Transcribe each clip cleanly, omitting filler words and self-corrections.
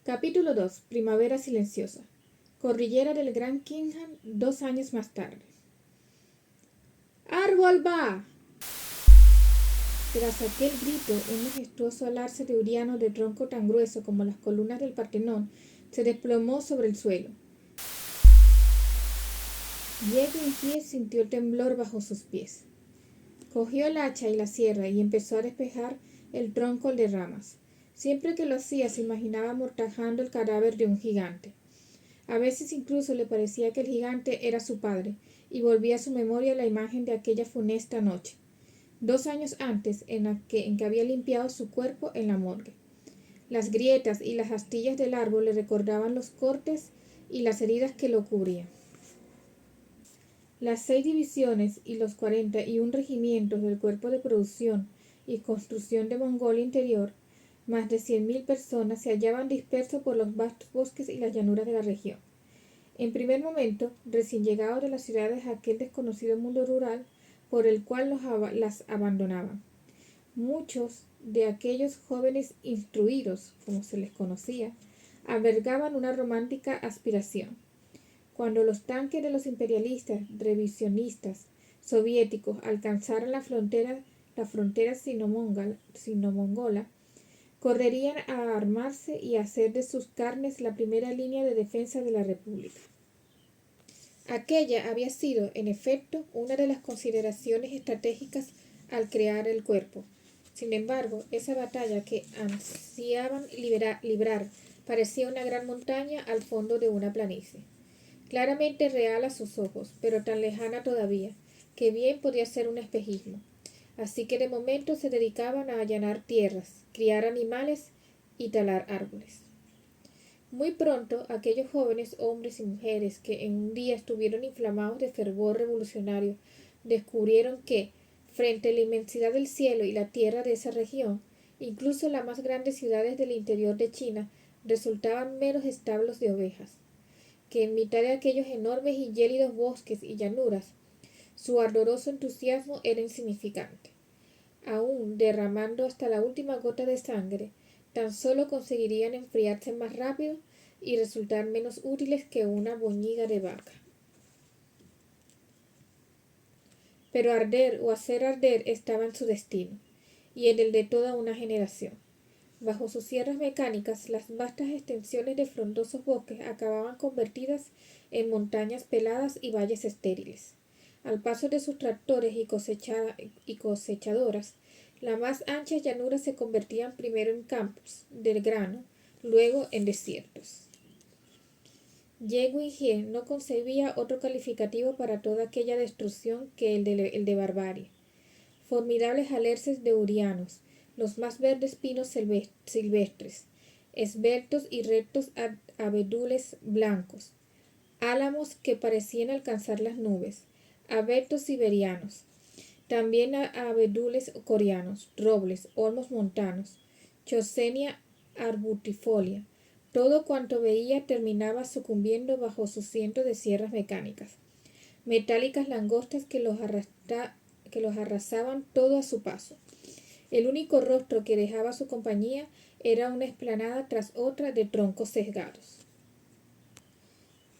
Capítulo 2. Primavera silenciosa. Cordillera del Gran Kingham 2 años más tarde. ¡Árbol va! Tras aquel grito, un majestuoso alarce teuriano de tronco tan grueso como las columnas del Partenón se desplomó sobre el suelo. Yegue sintió el temblor bajo sus pies. Cogió el hacha y la sierra y empezó a despejar el tronco de ramas. Siempre que lo hacía se imaginaba amortajando el cadáver de un gigante. A veces incluso le parecía que el gigante era su padre, y volvía a su memoria la imagen de aquella funesta noche, 2 años antes, en que había limpiado su cuerpo en la morgue. Las grietas y las astillas del árbol le recordaban los cortes y las heridas que lo cubrían. Las 6 divisiones y los 41 regimientos del Cuerpo de Producción y Construcción de Mongolia Interior, más de 100.000 personas, se hallaban dispersos por los vastos bosques y las llanuras de la región. En primer momento, recién llegados de las ciudades a aquel desconocido mundo rural por el cual las abandonaban. Muchos de aquellos jóvenes instruidos, como se les conocía, albergaban una romántica aspiración. Cuando los tanques de los imperialistas revisionistas soviéticos alcanzaran la frontera sino-mongola, correrían a armarse y a hacer de sus carnes la primera línea de defensa de la República. Aquella había sido, en efecto, una de las consideraciones estratégicas al crear el cuerpo. Sin embargo, esa batalla que ansiaban librar parecía una gran montaña al fondo de una planicie. Claramente real a sus ojos, pero tan lejana todavía, que bien podía ser un espejismo. Así que de momento se dedicaban a allanar tierras, criar animales y talar árboles. Muy pronto, aquellos jóvenes hombres y mujeres que en un día estuvieron inflamados de fervor revolucionario, descubrieron que, frente a la inmensidad del cielo y la tierra de esa región, incluso las más grandes ciudades del interior de China resultaban meros establos de ovejas, que en mitad de aquellos enormes y gélidos bosques y llanuras, su ardoroso entusiasmo era insignificante. Aún derramando hasta la última gota de sangre, tan solo conseguirían enfriarse más rápido y resultar menos útiles que una boñiga de vaca. Pero arder o hacer arder estaba en su destino, y en el de toda una generación. Bajo sus sierras mecánicas, las vastas extensiones de frondosos bosques acababan convertidas en montañas peladas y valles estériles. Al paso de sus tractores y cosechadoras, las más anchas llanuras se convertían primero en campos del grano, luego en desiertos. Ye Guingye no concebía otro calificativo para toda aquella destrucción que el de barbarie. Formidables alerces de urianos, los más verdes pinos silvestres, esbeltos y rectos abedules blancos, álamos que parecían alcanzar las nubes, abetos siberianos, también abedules coreanos, robles, olmos montanos, Chosenia arbutifolia. Todo cuanto veía terminaba sucumbiendo bajo su ciento de sierras mecánicas, metálicas langostas que los arrasaban todo a su paso. El único rostro que dejaba su compañía era una explanada tras otra de troncos sesgados.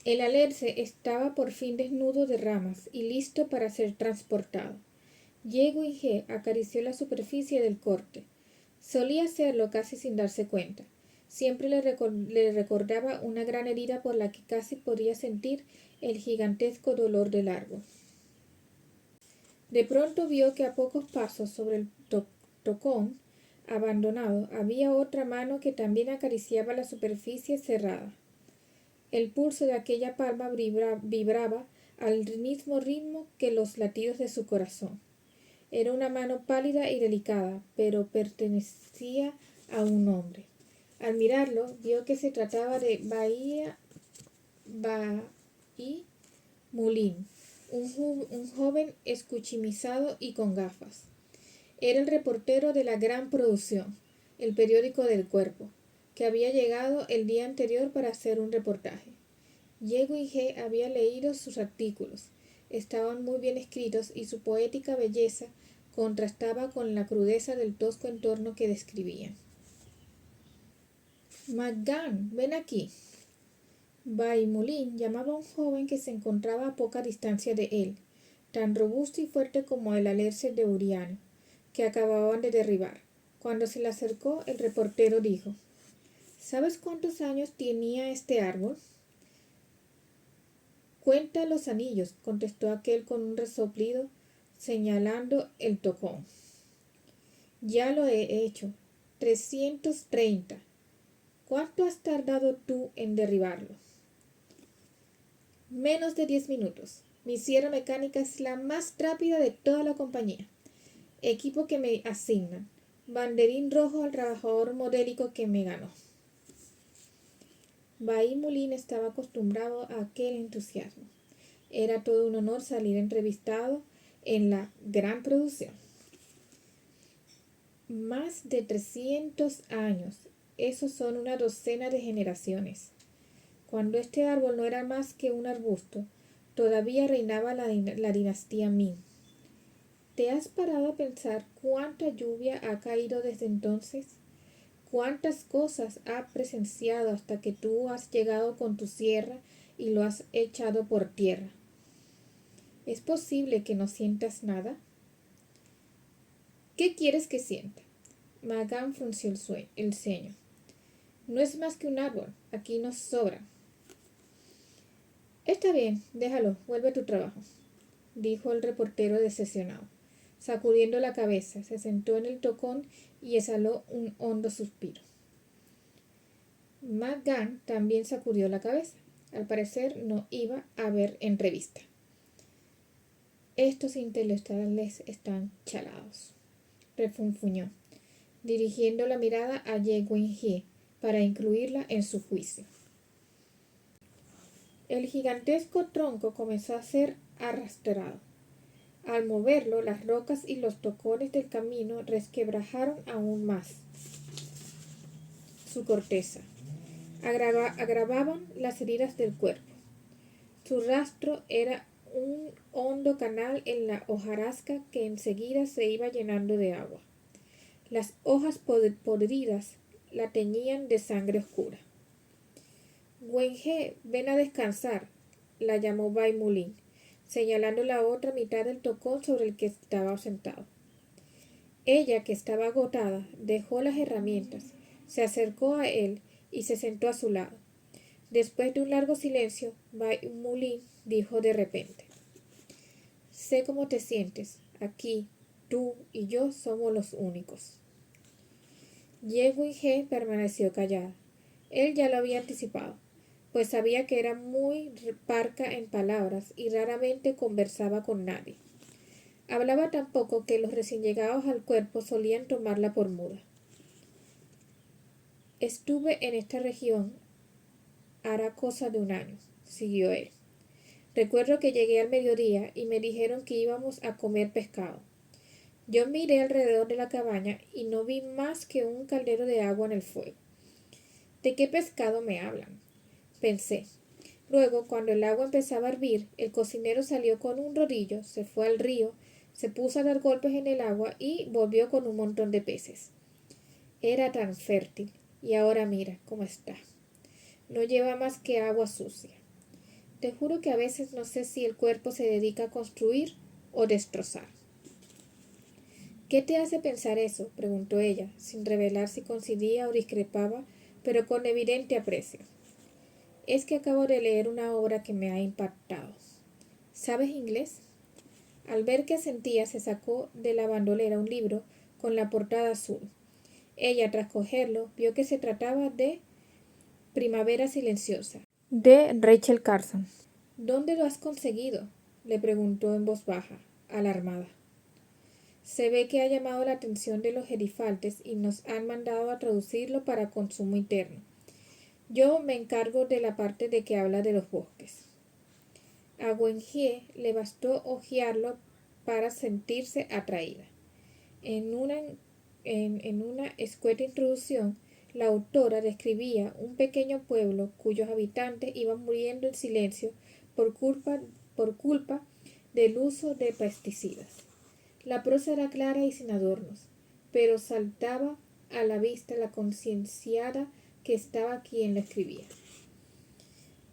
El alerce estaba por fin desnudo de ramas y listo para ser transportado. Ye Guingye acarició la superficie del corte. Solía hacerlo casi sin darse cuenta. Siempre le recordaba una gran herida por la que casi podía sentir el gigantesco dolor del árbol. De pronto vio que a pocos pasos sobre el tocón abandonado había otra mano que también acariciaba la superficie cerrada. El pulso de aquella palma vibraba al mismo ritmo que los latidos de su corazón. Era una mano pálida y delicada, pero pertenecía a un hombre. Al mirarlo, vio que se trataba de Bai Mulin, un joven escuchimizado y con gafas. Era el reportero de la Gran Producción, el periódico del cuerpo, que había llegado el día anterior para hacer un reportaje. Ye Guingye había leído sus artículos. Estaban muy bien escritos y su poética belleza contrastaba con la crudeza del tosco entorno que describían. McGann, ven aquí. Baimulín llamaba a un joven que se encontraba a poca distancia de él, tan robusto y fuerte como el alerce de Uriano, que acababan de derribar. Cuando se le acercó, el reportero dijo: ¿Sabes cuántos años tenía este árbol? Cuenta los anillos, contestó aquel con un resoplido, señalando el tocón. Ya lo he hecho. 330. ¿Cuánto has tardado tú en derribarlo? Menos de 10 minutos. Mi sierra mecánica es la más rápida de toda la compañía. Equipo que me asignan. Banderín rojo al trabajador modélico que me ganó. Baimulín estaba acostumbrado a aquel entusiasmo. Era todo un honor salir entrevistado en la gran producción. Más de 300 años. Esos son una docena de generaciones. Cuando este árbol no era más que un arbusto, todavía reinaba la dinastía Ming. ¿Te has parado a pensar cuánta lluvia ha caído desde entonces? ¿Cuántas cosas ha presenciado hasta que tú has llegado con tu sierra y lo has echado por tierra? ¿Es posible que no sientas nada? ¿Qué quieres que sienta? McGann frunció el ceño. No es más que un árbol. Aquí nos sobra. Está bien, déjalo, vuelve a tu trabajo, dijo el reportero decepcionado. Sacudiendo la cabeza, se sentó en el tocón y exhaló un hondo suspiro. McGann también sacudió la cabeza. Al parecer no iba a haber entrevista. Estos intelectuales están chalados, refunfuñó, dirigiendo la mirada a Ye Wenjie para incluirla en su juicio. El gigantesco tronco comenzó a ser arrastrado. Al moverlo, las rocas y los tocones del camino resquebrajaron aún más su corteza. Agravaban las heridas del cuerpo. Su rastro era un hondo canal en la hojarasca que enseguida se iba llenando de agua. Las hojas podridas la teñían de sangre oscura. Wenjie, ven a descansar, la llamó Baimulín, señalando la otra mitad del tocón sobre el que estaba sentado. Ella, que estaba agotada, dejó las herramientas, se acercó a él y se sentó a su lado. Después de un largo silencio, Baimulín dijo de repente: Sé cómo te sientes. Aquí, tú y yo somos los únicos. Ye Wenjie permaneció callada. Él ya lo había anticipado, pues sabía que era muy parca en palabras y raramente conversaba con nadie. Hablaba tan poco que los recién llegados al cuerpo solían tomarla por muda. Estuve en esta región hará cosa de un año, siguió él. Recuerdo que llegué al mediodía y me dijeron que íbamos a comer pescado. Yo miré alrededor de la cabaña y no vi más que un caldero de agua en el fuego. ¿De qué pescado me hablan?, pensé. Luego, cuando el agua empezaba a hervir, el cocinero salió con un rodillo, se fue al río, se puso a dar golpes en el agua y volvió con un montón de peces. Era tan fértil, y ahora mira cómo está. No lleva más que agua sucia. Te juro que a veces no sé si el cuerpo se dedica a construir o destrozar. ¿Qué te hace pensar eso?, preguntó ella, sin revelar si coincidía o discrepaba, pero con evidente aprecio. Es que acabo de leer una obra que me ha impactado. ¿Sabes inglés? Al ver que asentía, se sacó de la bandolera un libro con la portada azul. Ella, tras cogerlo, vio que se trataba de Primavera Silenciosa, de Rachel Carson. ¿Dónde lo has conseguido?, le preguntó en voz baja, alarmada. Se ve que ha llamado la atención de los gerifaltes y nos han mandado a traducirlo para consumo interno. Yo me encargo de la parte de que habla de los bosques. A Wenjie le bastó hojearlo para sentirse atraída. En una escueta introducción, la autora describía un pequeño pueblo cuyos habitantes iban muriendo en silencio por culpa del uso de pesticidas. La prosa era clara y sin adornos, pero saltaba a la vista la concienciada que estaba quien la escribía.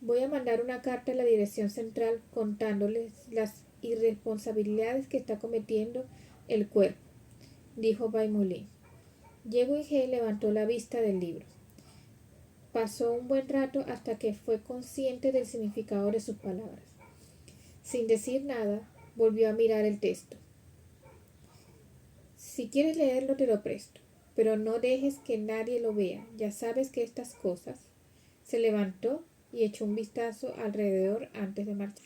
Voy a mandar una carta a la dirección central contándoles las irresponsabilidades que está cometiendo el cuerpo, dijo Baimolín. Ye Wenjie levantó la vista del libro. Pasó un buen rato hasta que fue consciente del significado de sus palabras. Sin decir nada, volvió a mirar el texto. Si quieres leerlo te lo presto, pero no dejes que nadie lo vea. Ya sabes que estas cosas. Se levantó y echó un vistazo alrededor antes de marchar.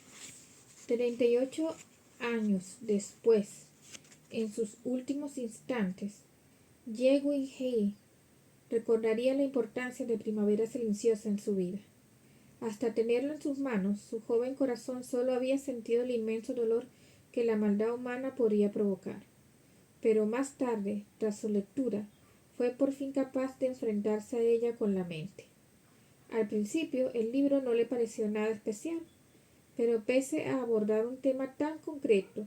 38 años después, en sus últimos instantes, Ye Wenjie recordaría la importancia de Primavera Silenciosa en su vida. Hasta tenerlo en sus manos, su joven corazón solo había sentido el inmenso dolor que la maldad humana podría provocar. Pero más tarde, tras su lectura, fue por fin capaz de enfrentarse a ella con la mente. Al principio, el libro no le pareció nada especial, pero pese a abordar un tema tan concreto,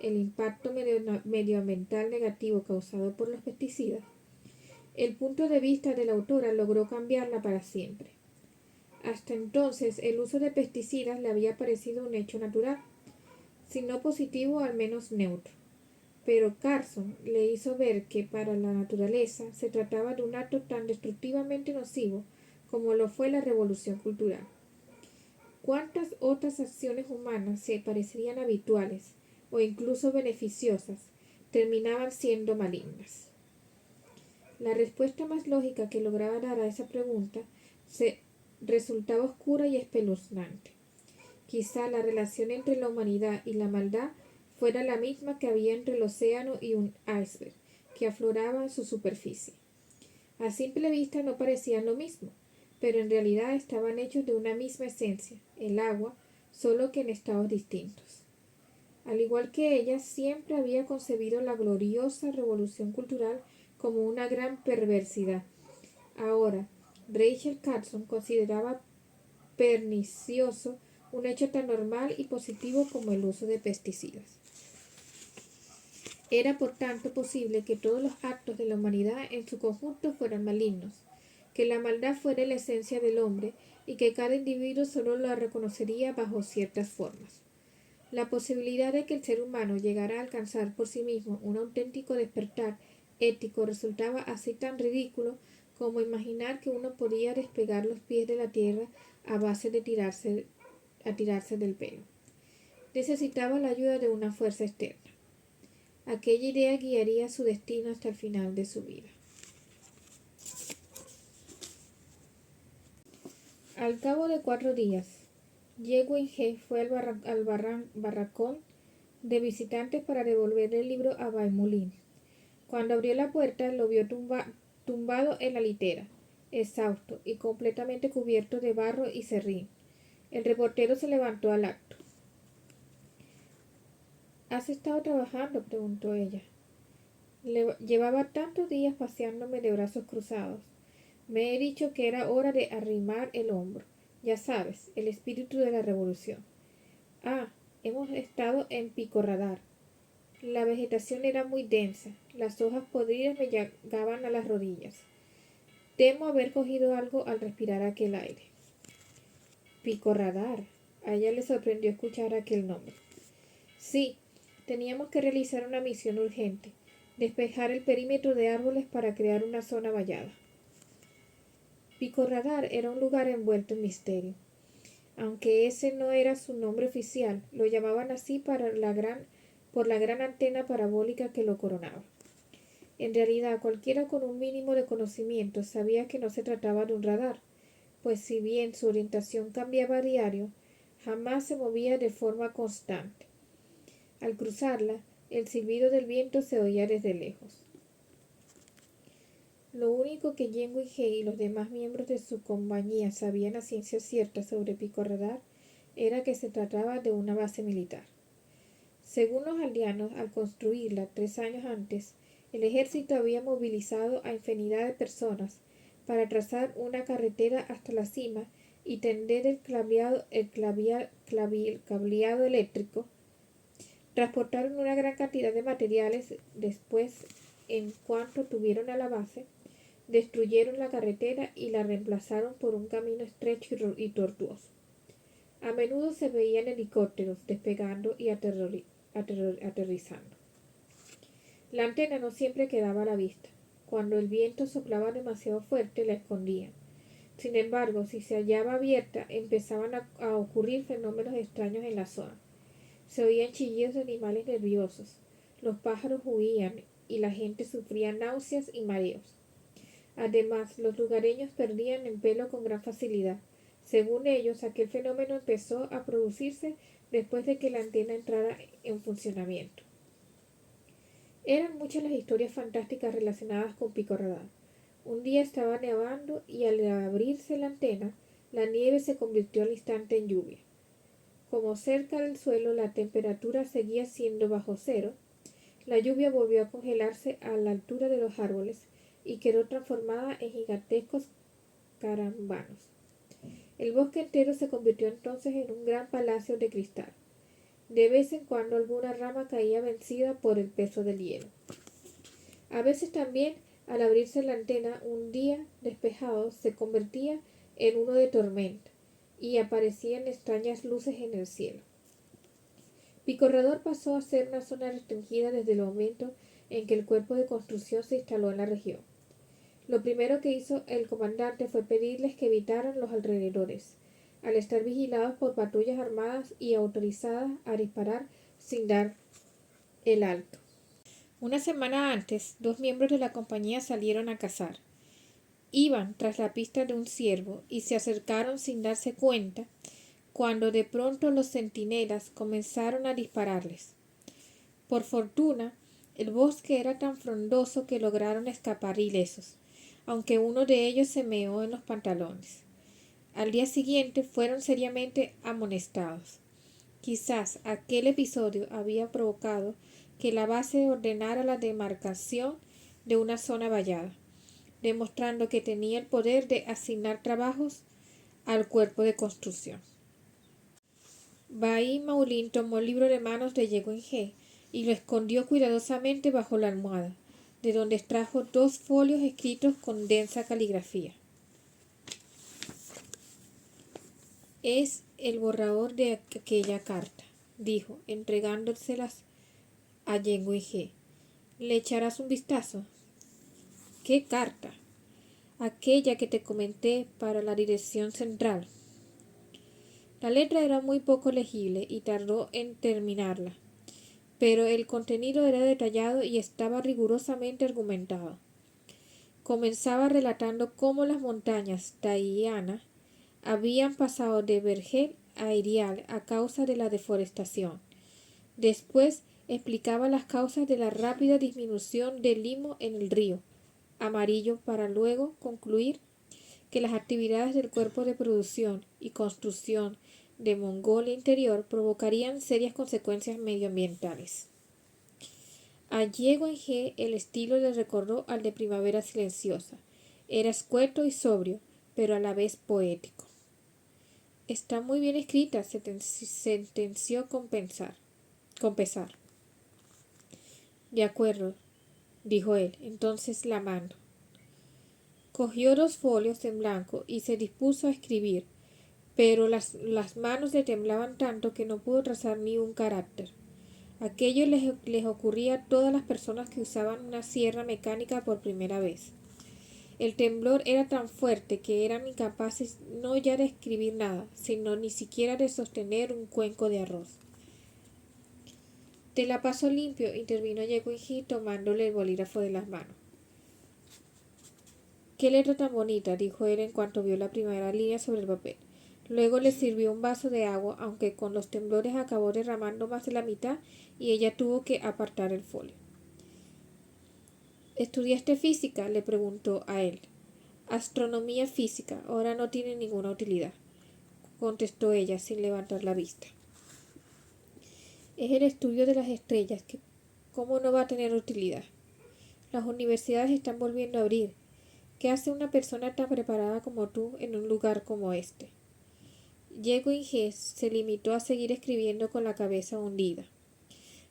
el impacto medioambiental negativo causado por los pesticidas, el punto de vista de la autora logró cambiarla para siempre. Hasta entonces, el uso de pesticidas le había parecido un hecho natural, si no positivo, al menos neutro. Pero Carson le hizo ver que para la naturaleza se trataba de un acto tan destructivamente nocivo como lo fue la revolución cultural. ¿Cuántas otras acciones humanas se parecerían habituales o incluso beneficiosas terminaban siendo malignas? La respuesta más lógica que lograba dar a esa pregunta se resultaba oscura y espeluznante. Quizá la relación entre la humanidad y la maldad fuera la misma que había entre el océano y un iceberg que afloraba en su superficie. A simple vista no parecían lo mismo, pero en realidad estaban hechos de una misma esencia, el agua, solo que en estados distintos. Al igual que ella, siempre había concebido la gloriosa revolución cultural como una gran perversidad. Ahora, Rachel Carson consideraba pernicioso un hecho tan normal y positivo como el uso de pesticidas. Era por tanto posible que todos los actos de la humanidad en su conjunto fueran malignos, que la maldad fuera la esencia del hombre y que cada individuo solo la reconocería bajo ciertas formas. La posibilidad de que el ser humano llegara a alcanzar por sí mismo un auténtico despertar ético resultaba así tan ridículo como imaginar que uno podía despegar los pies de la tierra a base de tirarse del pelo. Necesitaba la ayuda de una fuerza externa. Aquella idea guiaría su destino hasta el final de su vida. Al cabo de 4 días, Ye Wenjie fue al barracón de visitantes para devolver el libro a Baimolín. Cuando abrió la puerta, lo vio tumbado en la litera, exhausto y completamente cubierto de barro y serrín. El reportero se levantó al acto. ¿Has estado trabajando?, preguntó ella. Llevaba tantos días paseándome de brazos cruzados. Me he dicho que era hora de arrimar el hombro. Ya sabes, el espíritu de la revolución. Ah, hemos estado en Pico Radar. La vegetación era muy densa. Las hojas podridas me llegaban a las rodillas. Temo haber cogido algo al respirar aquel aire. Pico Radar. A ella le sorprendió escuchar aquel nombre. Sí, teníamos que realizar una misión urgente. Despejar el perímetro de árboles para crear una zona vallada. Pico Radar era un lugar envuelto en misterio. Aunque ese no era su nombre oficial, lo llamaban así por la gran antena parabólica que lo coronaba. En realidad, cualquiera con un mínimo de conocimiento sabía que no se trataba de un radar, pues si bien su orientación cambiaba a diario, jamás se movía de forma constante. Al cruzarla, el silbido del viento se oía desde lejos. Lo único que Ye Wenjie y los demás miembros de su compañía sabían a ciencia cierta sobre Pico Radar era que se trataba de una base militar. Según los aldeanos, al construirla 3 años antes, el ejército había movilizado a infinidad de personas para trazar una carretera hasta la cima y tender el cableado eléctrico. Transportaron una gran cantidad de materiales. Después, en cuanto tuvieron a la base, destruyeron la carretera y la reemplazaron por un camino estrecho y tortuoso. A menudo se veían helicópteros despegando y aterrizando. La antena no siempre quedaba a la vista. Cuando el viento soplaba demasiado fuerte, la escondían. Sin embargo, si se hallaba abierta, empezaban a ocurrir fenómenos extraños en la zona. Se oían chillidos de animales nerviosos, los pájaros huían y la gente sufría náuseas y mareos. Además, los lugareños perdían el pelo con gran facilidad. Según ellos, aquel fenómeno empezó a producirse después de que la antena entrara en funcionamiento. Eran muchas las historias fantásticas relacionadas con Pico Radar. Un día estaba nevando y al abrirse la antena, la nieve se convirtió al instante en lluvia. Como cerca del suelo la temperatura seguía siendo bajo cero, la lluvia volvió a congelarse a la altura de los árboles y quedó transformada en gigantescos carambanos. El bosque entero se convirtió entonces en un gran palacio de cristal. De vez en cuando alguna rama caía vencida por el peso del hielo. A veces también, al abrirse la antena, un día despejado se convertía en uno de tormenta y aparecían extrañas luces en el cielo. Pico Radar pasó a ser una zona restringida desde el momento en que el cuerpo de construcción se instaló en la región. Lo primero que hizo el comandante fue pedirles que evitaran los alrededores, al estar vigilados por patrullas armadas y autorizadas a disparar sin dar el alto. Una semana antes, 2 miembros de la compañía salieron a cazar. Iban tras la pista de un ciervo y se acercaron sin darse cuenta cuando de pronto los centinelas comenzaron a dispararles. Por fortuna, el bosque era tan frondoso que lograron escapar ilesos, aunque uno de ellos se meó en los pantalones. Al día siguiente fueron seriamente amonestados. Quizás aquel episodio había provocado que la base ordenara la demarcación de una zona vallada, demostrando que tenía el poder de asignar trabajos al cuerpo de construcción. Bai Maulin tomó el libro de manos de Ye Wen-je y lo escondió cuidadosamente bajo la almohada, de donde extrajo 2 folios escritos con densa caligrafía. Es el borrador de aquella carta, dijo, entregándoselas a Ye Wen-je. ¿Le echarás un vistazo? ¿Qué carta? Aquella que te comenté para la dirección central. La letra era muy poco legible y tardó en terminarla, pero el contenido era detallado y estaba rigurosamente argumentado. Comenzaba relatando cómo las montañas Taiana habían pasado de vergel a erial a causa de la deforestación. Después explicaba las causas de la rápida disminución del limo en el río Amarillo para luego concluir que las actividades del cuerpo de producción y construcción de Mongolia Interior provocarían serias consecuencias medioambientales. A Ye Wen-je el estilo le recordó al de Primavera Silenciosa. Era escueto y sobrio, pero a la vez poético. Está muy bien escrita, sentenció con pesar. De acuerdo, dijo él, entonces la mando. Cogió 2 folios en blanco y se dispuso a escribir, pero las manos le temblaban tanto que no pudo trazar ni un carácter. Aquello les ocurría a todas las personas que usaban una sierra mecánica por primera vez. El temblor era tan fuerte que eran incapaces no ya de escribir nada, sino ni siquiera de sostener un cuenco de arroz. Te la paso limpio, intervino Ye Wen-je tomándole el bolígrafo de las manos. Qué letra tan bonita, dijo él en cuanto vio la primera línea sobre el papel. Luego le sirvió un vaso de agua, aunque con los temblores acabó derramando más de la mitad y ella tuvo que apartar el folio. ¿Estudiaste física?, le preguntó a él. Astronomía física, ahora no tiene ninguna utilidad, contestó ella sin levantar la vista. Es el estudio de las estrellas, que ¿cómo no va a tener utilidad? Las universidades están volviendo a abrir. ¿Qué hace una persona tan preparada como tú en un lugar como este? Ye Wen-je se limitó a seguir escribiendo con la cabeza hundida.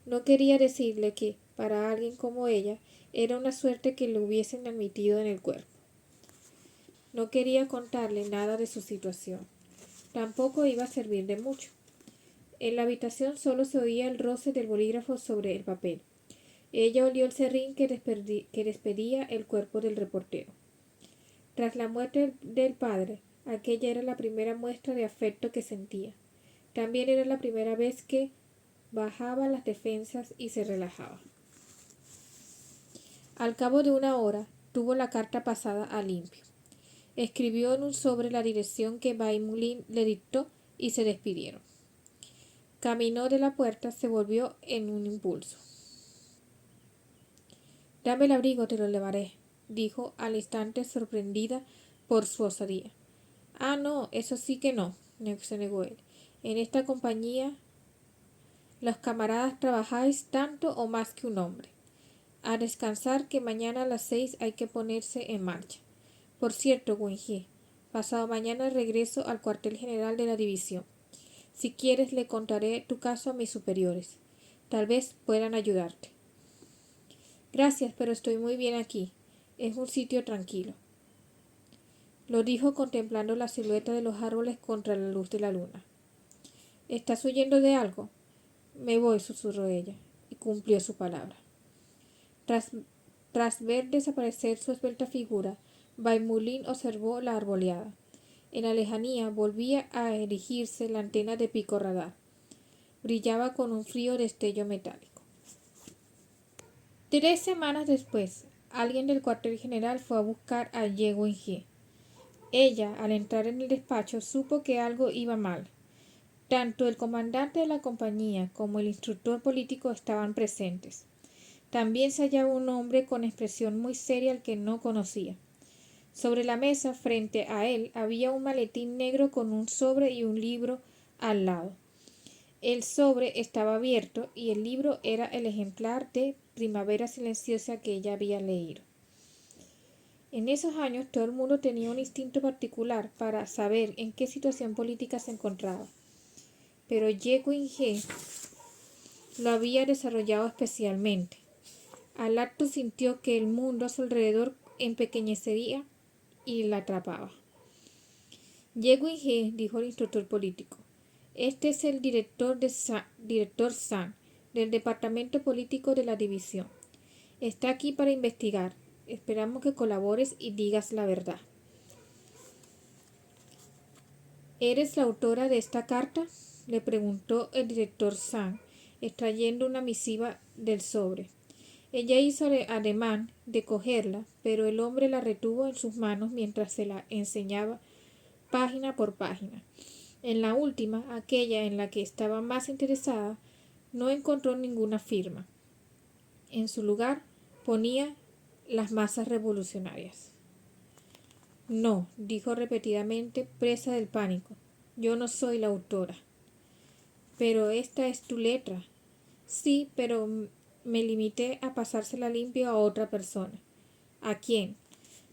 No quería decirle que, para alguien como ella, era una suerte que lo hubiesen admitido en el cuerpo. No quería contarle nada de su situación. Tampoco iba a servir de mucho. En la habitación solo se oía el roce del bolígrafo sobre el papel. Ella olió el serrín que despedía el cuerpo del reportero. Tras la muerte del padre, aquella era la primera muestra de afecto que sentía. También era la primera vez que bajaba las defensas y se relajaba. Al cabo de una hora, tuvo la carta pasada a limpio. Escribió en un sobre la dirección que Baimulin le dictó y se despidieron. Caminó de la puerta, se volvió en un impulso. Dame el abrigo, te lo llevaré, dijo al instante sorprendida por su osadía. Ah, no, eso sí que no, se negó él. En esta compañía los camaradas trabajáis tanto o más que un hombre. A descansar, que mañana a las 6 hay que ponerse en marcha. Por cierto, Guinje, pasado mañana regreso al cuartel general de la división. Si quieres le contaré tu caso a mis superiores. Tal vez puedan ayudarte. Gracias, pero estoy muy bien aquí. Es un sitio tranquilo. Lo dijo contemplando la silueta de los árboles contra la luz de la luna. ¿Estás huyendo de algo? Me voy, susurró ella, y cumplió su palabra. Tras ver desaparecer su esbelta figura, Baimulín observó la arboleada. En la lejanía volvía a erigirse la antena de pico radar. Brillaba con un frío destello metálico. 3 semanas después, alguien del cuartel general fue a buscar a Ye Wenjie. Ella, al entrar en el despacho, supo que algo iba mal. Tanto el comandante de la compañía como el instructor político estaban presentes. También se hallaba un hombre con expresión muy seria al que no conocía. Sobre la mesa, frente a él, había un maletín negro con un sobre y un libro al lado. El sobre estaba abierto y el libro era el ejemplar de Primavera Silenciosa que ella había leído. En esos años todo el mundo tenía un instinto particular para saber en qué situación política se encontraba. Pero Ye Wenjie lo había desarrollado especialmente. Al acto sintió que el mundo a su alrededor empequeñecía y la atrapaba. Ye Wenjie, dijo el instructor político, este es el director San, del departamento político de la división. Está aquí para investigar. Esperamos que colabores y digas la verdad. ¿Eres la autora de esta carta?, le preguntó el director San, extrayendo una misiva del sobre. Ella hizo ademán de cogerla, pero el hombre la retuvo en sus manos mientras se la enseñaba página por página. En la última, aquella en la que estaba más interesada, no encontró ninguna firma. En su lugar ponía las masas revolucionarias. No, dijo repetidamente, presa del pánico. Yo no soy la autora. Pero esta es tu letra. Sí, pero me limité a pasársela limpio a otra persona. ¿A quién?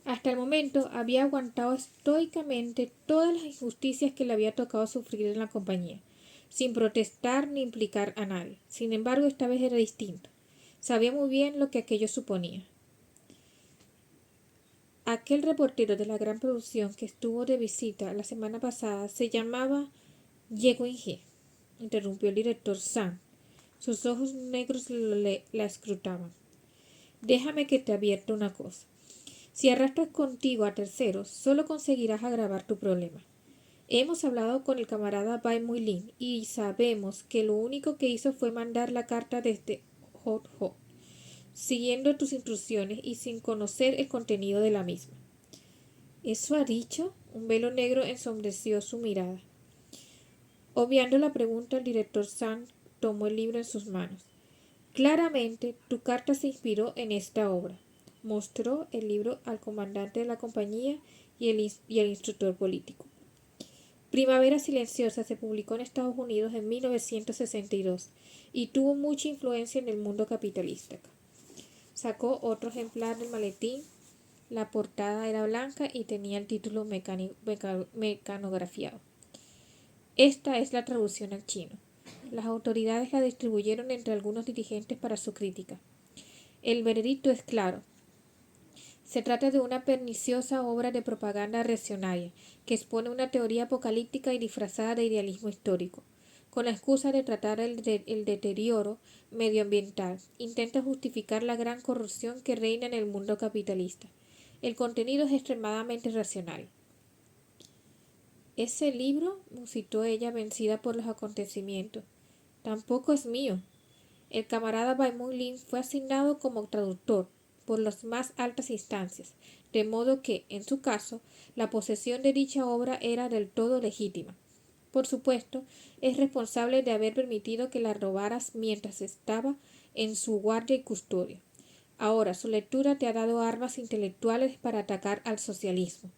Hasta el momento había aguantado estoicamente todas las injusticias que le había tocado sufrir en la compañía, sin protestar ni implicar a nadie. Sin embargo, esta vez era distinto. Sabía muy bien lo que aquello suponía. Aquel reportero de la gran producción que estuvo de visita la semana pasada se llamaba Ye Wenjie, interrumpió el director San. Sus ojos negros la escrutaban. Déjame que te advierta una cosa. Si arrastras contigo a terceros, solo conseguirás agravar tu problema. Hemos hablado con el camarada Baimulin y sabemos que lo único que hizo fue mandar la carta desde Hot Hot, siguiendo tus instrucciones y sin conocer el contenido de la misma. ¿Eso ha dicho? Un velo negro ensombreció su mirada. Obviando la pregunta, el director San tomó el libro en sus manos. Claramente, tu carta se inspiró en esta obra. Mostró el libro al comandante de la compañía y el instructor político. Primavera Silenciosa se publicó en Estados Unidos en 1962 y tuvo mucha influencia en el mundo capitalista. Sacó otro ejemplar del maletín. La portada era blanca y tenía el título mecanografiado. Esta es la traducción al chino. Las autoridades la distribuyeron entre algunos dirigentes para su crítica. El veredicto es claro. Se trata de una perniciosa obra de propaganda reaccionaria que expone una teoría apocalíptica y disfrazada de idealismo histórico. Con la excusa de tratar el deterioro medioambiental, intenta justificar la gran corrupción que reina en el mundo capitalista. El contenido es extremadamente racional. Ese libro, musitó ella, vencida por los acontecimientos, tampoco es mío. El camarada Baimon fue asignado como traductor por las más altas instancias, de modo que, en su caso, la posesión de dicha obra era del todo legítima. Por supuesto, es responsable de haber permitido que la robaras mientras estaba en su guardia y custodia. Ahora, su lectura te ha dado armas intelectuales para atacar al socialismo.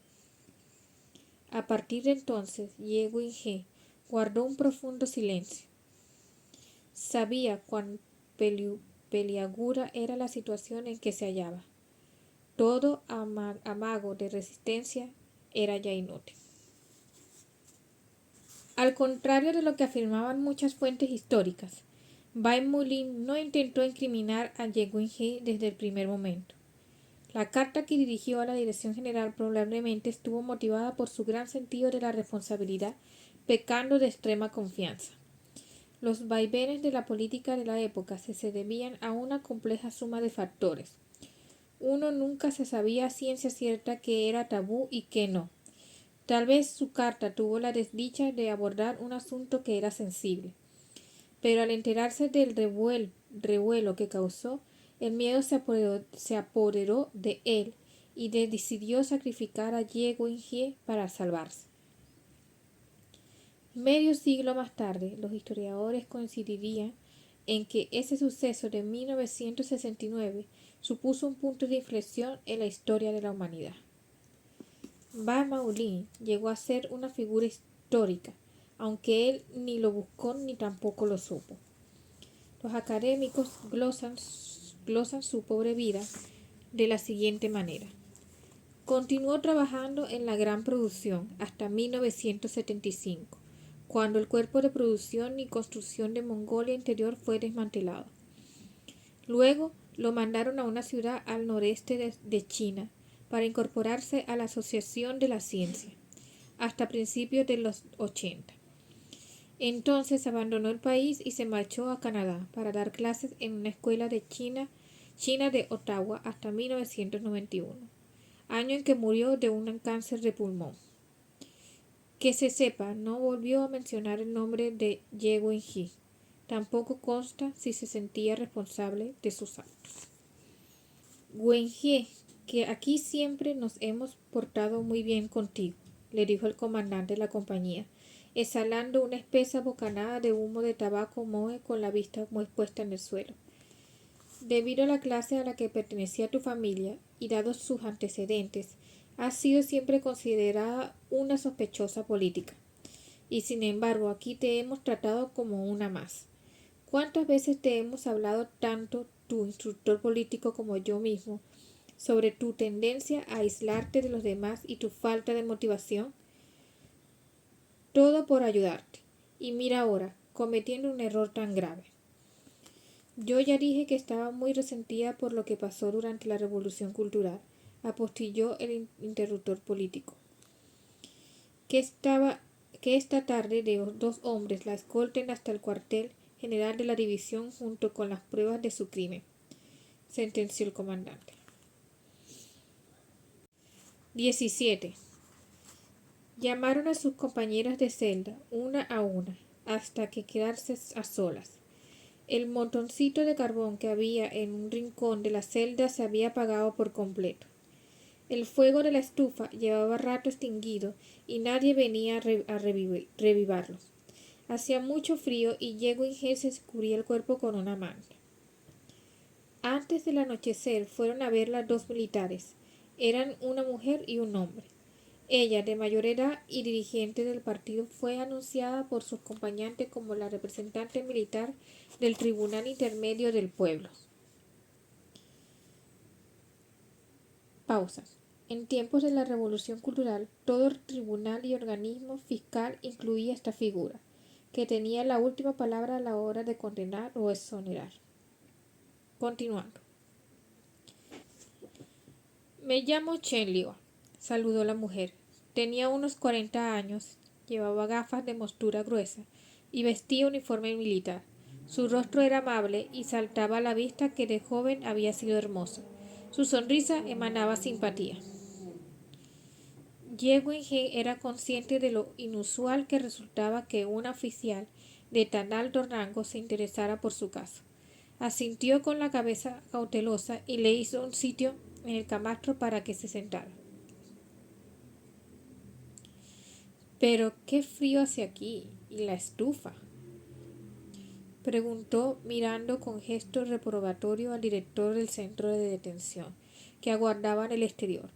A partir de entonces, Ye Wenhe guardó un profundo silencio. Sabía cuán peliaguda era la situación en que se hallaba. Todo amago de resistencia era ya inútil. Al contrario de lo que afirmaban muchas fuentes históricas, Bai Mulin no intentó incriminar a Ye Wenhe desde el primer momento. La carta que dirigió a la Dirección General probablemente estuvo motivada por su gran sentido de la responsabilidad, pecando de extrema confianza. Los vaivenes de la política de la época se debían a una compleja suma de factores. Uno nunca se sabía a ciencia cierta qué era tabú y qué no. Tal vez su carta tuvo la desdicha de abordar un asunto que era sensible. Pero al enterarse del revuelo que causó, el miedo se apoderó de él y decidió sacrificar a Ye Wenhe para salvarse. Medio siglo más tarde, los historiadores coincidirían en que ese suceso de 1969 supuso un punto de inflexión en la historia de la humanidad. Ba Maulin llegó a ser una figura histórica, aunque él ni lo buscó ni tampoco lo supo. Los académicos glosan su pobre vida de la siguiente manera. Continuó trabajando en la gran producción hasta 1975, cuando el cuerpo de producción y construcción de Mongolia Interior fue desmantelado. Luego lo mandaron a una ciudad al noreste de China para incorporarse a la Asociación de la Ciencia, hasta principios de los 80. Entonces abandonó el país y se marchó a Canadá para dar clases en una escuela de China de Ottawa hasta 1991, año en que murió de un cáncer de pulmón. Que se sepa, no volvió a mencionar el nombre de Ye Wenhe. Tampoco consta si se sentía responsable de sus actos. Wenhe, que aquí siempre nos hemos portado muy bien contigo, le dijo el comandante de la compañía, exhalando una espesa bocanada de humo de tabaco moe con la vista muy puesta en el suelo. Debido a la clase a la que pertenecía tu familia y dados sus antecedentes, has sido siempre considerada una sospechosa política. Y sin embargo, aquí te hemos tratado como una más. ¿Cuántas veces te hemos hablado, tanto tu instructor político como yo mismo, sobre tu tendencia a aislarte de los demás y tu falta de motivación? Todo por ayudarte. Y mira ahora, cometiendo un error tan grave. Yo ya dije que estaba muy resentida por lo que pasó durante la Revolución Cultural, apostilló el interruptor político. Que esta tarde dos hombres la escolten hasta el cuartel general de la división junto con las pruebas de su crimen, sentenció el comandante. 17. Llamaron a sus compañeras de celda, una a una, hasta que quedarse a solas. El montoncito de carbón que había en un rincón de la celda se había apagado por completo. El fuego de la estufa llevaba rato extinguido y nadie venía a revivarlo. Hacía mucho frío y Ye Wenhe se cubría el cuerpo con una manta. Antes del anochecer fueron a verla dos militares. Eran una mujer y un hombre. Ella, de mayor edad y dirigente del partido, fue anunciada por su acompañante como la representante militar del Tribunal Intermedio del Pueblo. Pausa. En tiempos de la Revolución Cultural, todo tribunal y organismo fiscal incluía esta figura, que tenía la última palabra a la hora de condenar o exonerar. Continuando. Me llamo Chen Liu, saludó la mujer. Tenía unos 40 años, llevaba gafas de montura gruesa y vestía uniforme militar. Su rostro era amable y saltaba a la vista que de joven había sido hermoso. Su sonrisa emanaba simpatía. Ye Wenhei era consciente de lo inusual que resultaba que un oficial de tan alto rango se interesara por su caso. Asintió con la cabeza cautelosa y le hizo un sitio en el camastro para que se sentara. Pero qué frío hace aquí, y la estufa, preguntó mirando con gesto reprobatorio al director del centro de detención, que aguardaba en el exterior.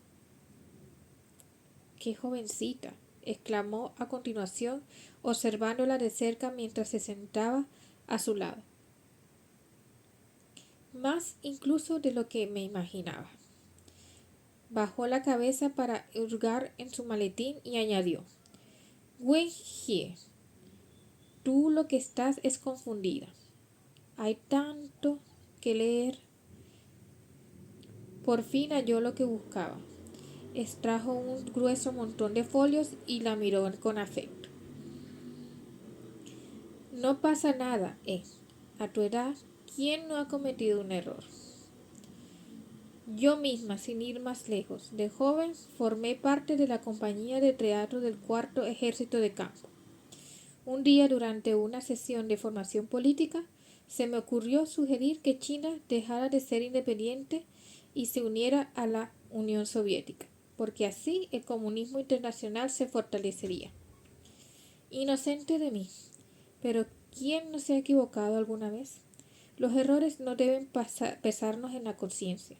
¡Qué jovencita! Exclamó a continuación, observándola de cerca mientras se sentaba a su lado. Más incluso de lo que me imaginaba. Bajó la cabeza para hurgar en su maletín y añadió: Wenhie, tú lo que estás es confundida. Hay tanto que leer. Por fin halló lo que buscaba. Extrajo un grueso montón de folios y la miró con afecto. No pasa nada, A tu edad, ¿quién no ha cometido un error? Yo misma, sin ir más lejos, de joven formé parte de la compañía de teatro del Cuarto Ejército de Campo. Un día, durante una sesión de formación política, se me ocurrió sugerir que China dejara de ser independiente y se uniera a la Unión Soviética, porque así el comunismo internacional se fortalecería. Inocente de mí, pero ¿quién no se ha equivocado alguna vez? Los errores no deben pesarnos en la conciencia.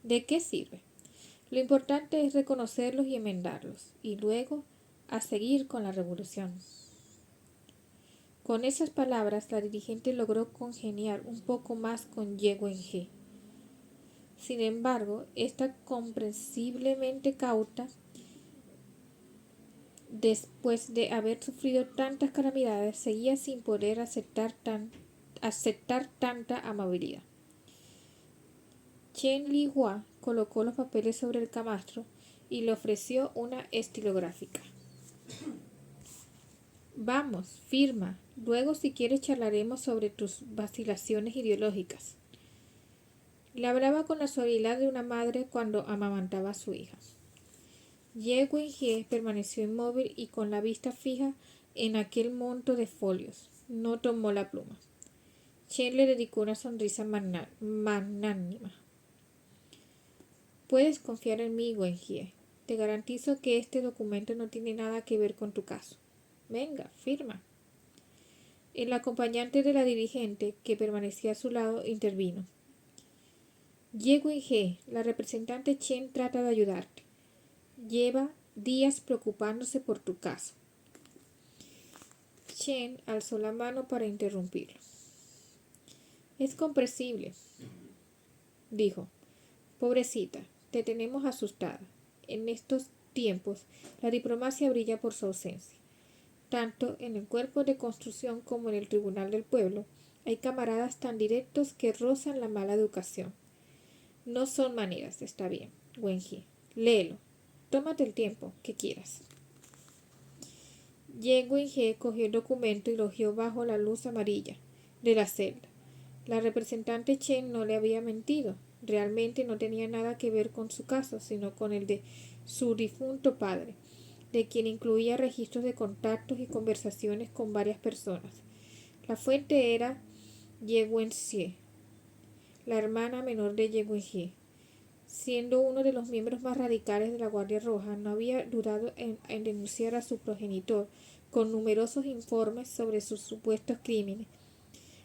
¿De qué sirve? Lo importante es reconocerlos y enmendarlos, y luego a seguir con la revolución. Con esas palabras, la dirigente logró congeniar un poco más con Ye Wenhei. Sin embargo, esta comprensiblemente cauta, después de haber sufrido tantas calamidades, seguía sin poder aceptar tanta amabilidad. Chen Lihua colocó los papeles sobre el camastro y le ofreció una estilográfica. Vamos, firma. Luego, si quieres, charlaremos sobre tus vacilaciones ideológicas. Le hablaba con la suavidad de una madre cuando amamantaba a su hija. Ye Wenhie permaneció inmóvil y con la vista fija en aquel monto de folios. No tomó la pluma. Chen le dedicó una sonrisa magnánima. Puedes confiar en mí, Wenhie. Te garantizo que este documento no tiene nada que ver con tu caso. Venga, firma. El acompañante de la dirigente, que permanecía a su lado, intervino. Ye Wenhie, la representante Chen trata de ayudarte. Lleva días preocupándose por tu caso. Chen alzó la mano para interrumpirlo. Es comprensible, dijo. Pobrecita, te tenemos asustada. En estos tiempos, la diplomacia brilla por su ausencia. Tanto en el cuerpo de construcción como en el tribunal del pueblo, hay camaradas tan directos que rozan la mala educación. No son maneras, está bien, Wenhie. Léelo. Tómate el tiempo que quieras. Ye Wenhie cogió el documento y lo hojeó bajo la luz amarilla de la celda. La representante Chen no le había mentido. Realmente no tenía nada que ver con su caso, sino con el de su difunto padre, de quien incluía registros de contactos y conversaciones con varias personas. La fuente era Ye Wenxie, la hermana menor de Ye Wenhie. Siendo uno de los miembros más radicales de la Guardia Roja, no había dudado en denunciar a su progenitor con numerosos informes sobre sus supuestos crímenes,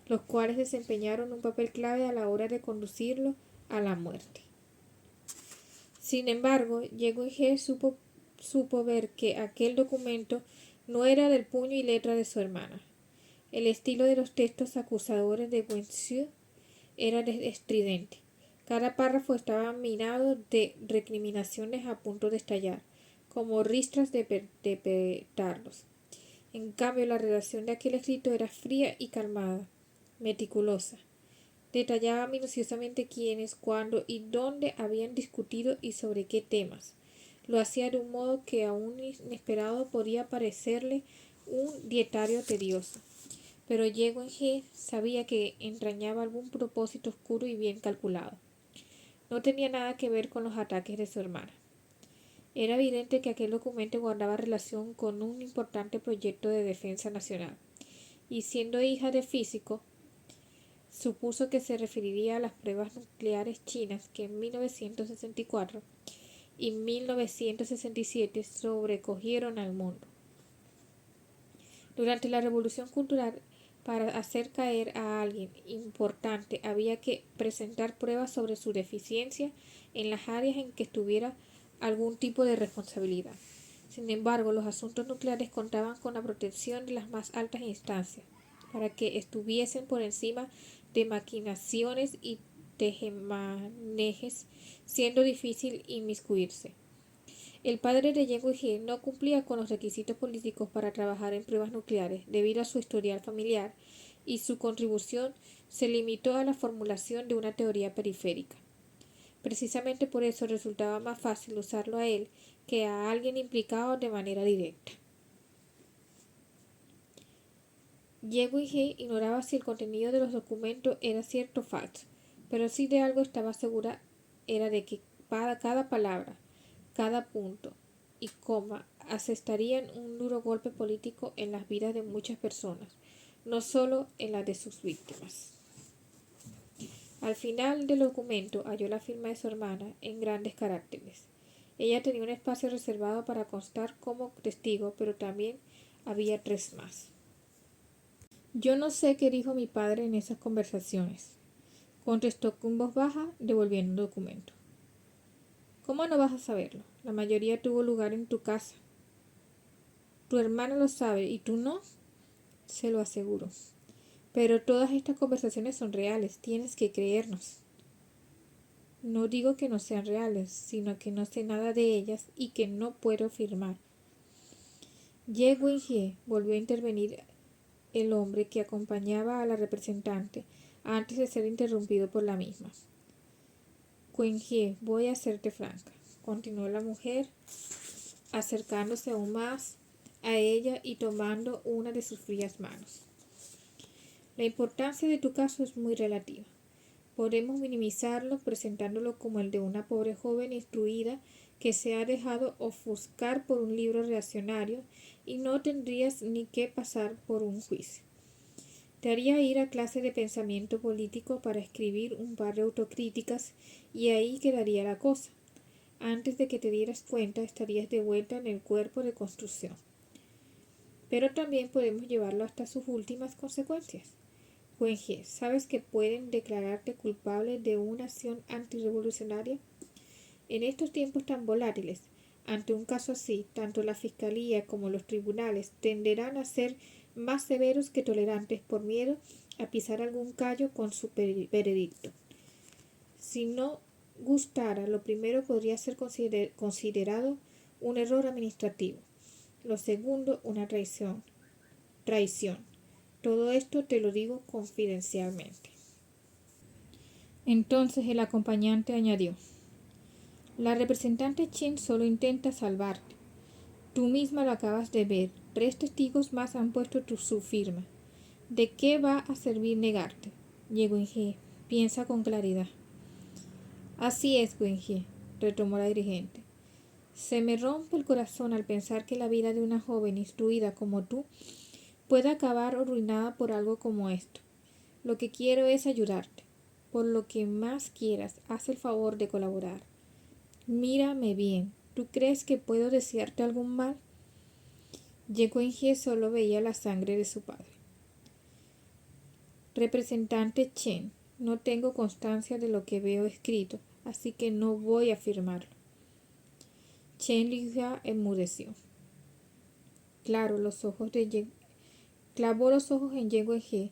los cuales desempeñaron un papel clave a la hora de conducirlo a la muerte. Sin embargo, Ye Wenhie supo ver que aquel documento no era del puño y letra de su hermana. El estilo de los textos acusadores de Wenxie era estridente. Cada párrafo estaba minado de recriminaciones a punto de estallar, como ristras de petardos. En cambio, la redacción de aquel escrito era fría y calmada, meticulosa. Detallaba minuciosamente quiénes, cuándo y dónde habían discutido y sobre qué temas. Lo hacía de un modo que a un inesperado podía parecerle un dietario tedioso. Pero Ye Wenjie sabía que entrañaba algún propósito oscuro y bien calculado. No tenía nada que ver con los ataques de su hermana. Era evidente que aquel documento guardaba relación con un importante proyecto de defensa nacional, y siendo hija de físico, supuso que se referiría a las pruebas nucleares chinas que en 1964 y 1967 sobrecogieron al mundo. Durante la Revolución Cultural, para hacer caer a alguien importante había que presentar pruebas sobre su deficiencia en las áreas en que tuviera algún tipo de responsabilidad. Sin embargo, los asuntos nucleares contaban con la protección de las más altas instancias, para que estuviesen por encima de maquinaciones y tejemanejes, siendo difícil inmiscuirse. El padre de Ye Wenjie no cumplía con los requisitos políticos para trabajar en pruebas nucleares debido a su historial familiar, y su contribución se limitó a la formulación de una teoría periférica. Precisamente por eso resultaba más fácil usarlo a él que a alguien implicado de manera directa. Ye Wenjie ignoraba si el contenido de los documentos era cierto o falso, pero si de algo estaba segura era de que cada palabra, cada punto y coma asestarían un duro golpe político en las vidas de muchas personas, no solo en las de sus víctimas. Al final del documento halló la firma de su hermana en grandes caracteres. Ella tenía un espacio reservado para constar como testigo, pero también había 3 más. Yo no sé qué dijo mi padre en esas conversaciones, contestó con voz baja, devolviendo el documento. ¿Cómo no vas a saberlo? La mayoría tuvo lugar en tu casa. Tu hermano lo sabe y tú no, se lo aseguro. Pero todas estas conversaciones son reales, tienes que creernos. No digo que no sean reales, sino que no sé nada de ellas y que no puedo afirmar. Ye Wenjie volvió a intervenir el hombre que acompañaba a la representante antes de ser interrumpido por la misma. Wenjie, voy a hacerte franca, continuó la mujer, acercándose aún más a ella y tomando una de sus frías manos. La importancia de tu caso es muy relativa. Podemos minimizarlo presentándolo como el de una pobre joven instruida que se ha dejado ofuscar por un libro reaccionario y no tendrías ni que pasar por un juicio. Te haría ir a clase de pensamiento político para escribir un par de autocríticas y ahí quedaría la cosa. Antes de que te dieras cuenta estarías de vuelta en el cuerpo de construcción. Pero también podemos llevarlo hasta sus últimas consecuencias. Wenjie, ¿sabes que pueden declararte culpable de una acción antirrevolucionaria? En estos tiempos tan volátiles, ante un caso así, tanto la Fiscalía como los tribunales tenderán a ser más severos que tolerantes por miedo a pisar algún callo con su veredicto. Si no gustara, lo primero podría ser considerado un error administrativo. Lo segundo, una traición. Todo esto te lo digo confidencialmente. Entonces el acompañante añadió: la representante Chen solo intenta salvarte. Tú misma lo acabas de ver. 3 testigos más han puesto su firma. ¿De qué va a servir negarte? Ye Wenjie, piensa con claridad. Así es, Wenjie, retomó la dirigente. Se me rompe el corazón al pensar que la vida de una joven instruida como tú puede acabar arruinada por algo como esto. Lo que quiero es ayudarte. Por lo que más quieras, haz el favor de colaborar. Mírame bien. ¿Tú crees que puedo desearte algún mal? Ye Wenjie solo veía la sangre de su padre. Representante Chen, no tengo constancia de lo que veo escrito, así que no voy a afirmarlo. Chen Lihua enmudeció. Clavó los ojos en Ye Wenjie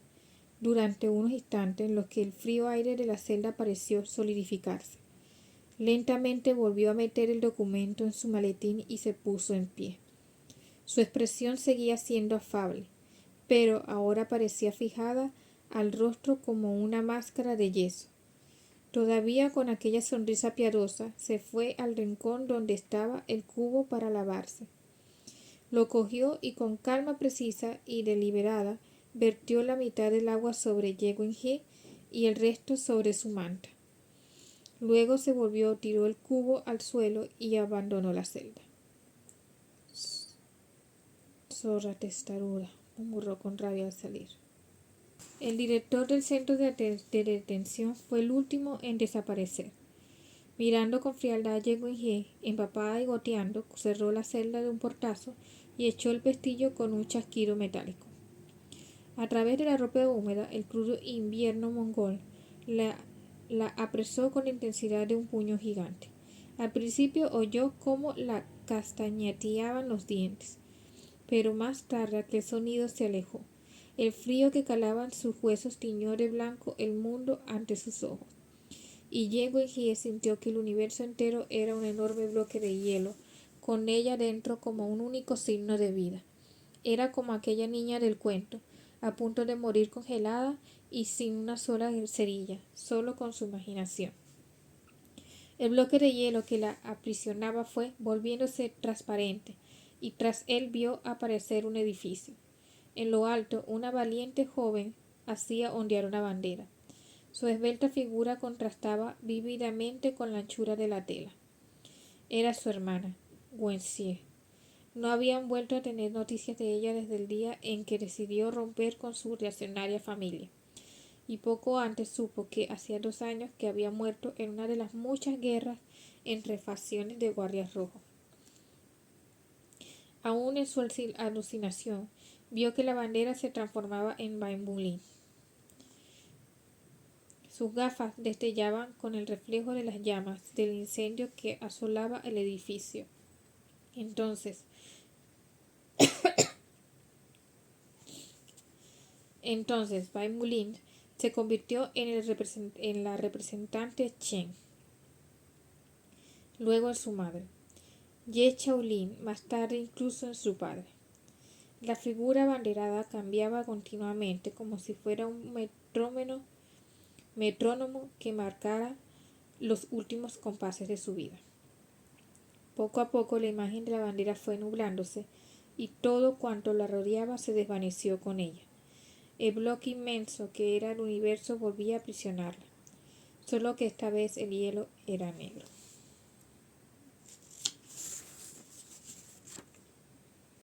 durante unos instantes en los que el frío aire de la celda pareció solidificarse. Lentamente volvió a meter el documento en su maletín y se puso en pie. Su expresión seguía siendo afable, pero ahora parecía fijada al rostro como una máscara de yeso. Todavía con aquella sonrisa piadosa, se fue al rincón donde estaba el cubo para lavarse. Lo cogió y con calma precisa y deliberada vertió la mitad del agua sobre Ye y el resto sobre su manta. Luego se volvió, tiró el cubo al suelo y abandonó la celda. Zorra testaruda, murmuró con rabia al salir. El director del centro de detención fue el último en desaparecer. Mirando con frialdad a Ye, empapada y goteando, cerró la celda de un portazo y echó el pestillo con un chasquido metálico. A través de la ropa húmeda, el crudo invierno mongol la apresó con la intensidad de un puño gigante. Al principio oyó cómo la castañeteaban los dientes, pero más tarde aquel sonido se alejó. El frío que calaba en sus huesos tiñó de blanco el mundo ante sus ojos. Y Ye sintió que el universo entero era un enorme bloque de hielo, con ella dentro como un único signo de vida. Era como aquella niña del cuento, a punto de morir congelada y sin una sola cerilla, solo con su imaginación. El bloque de hielo que la aprisionaba fue volviéndose transparente, y tras él vio aparecer un edificio. En lo alto, una valiente joven hacía ondear una bandera. Su esbelta figura contrastaba vívidamente con la anchura de la tela. Era su hermana, Wenxie. No habían vuelto a tener noticias de ella desde el día en que decidió romper con su reaccionaria familia, y poco antes supo que hacía 2 años que había muerto en una de las muchas guerras entre facciones de guardias rojos. Aún en su alucinación, vio que la bandera se transformaba en Bai Mulin. Sus gafas destellaban con el reflejo de las llamas del incendio que asolaba el edificio. Entonces Bai Mulin se convirtió en la representante Chen, luego en su madre, Ye Chaolin, más tarde incluso en su padre. La figura abanderada cambiaba continuamente como si fuera un metrónomo que marcara los últimos compases de su vida. Poco a poco la imagen de la bandera fue nublándose y todo cuanto la rodeaba se desvaneció con ella. El bloque inmenso que era el universo volvía a aprisionarla, solo que esta vez el hielo era negro.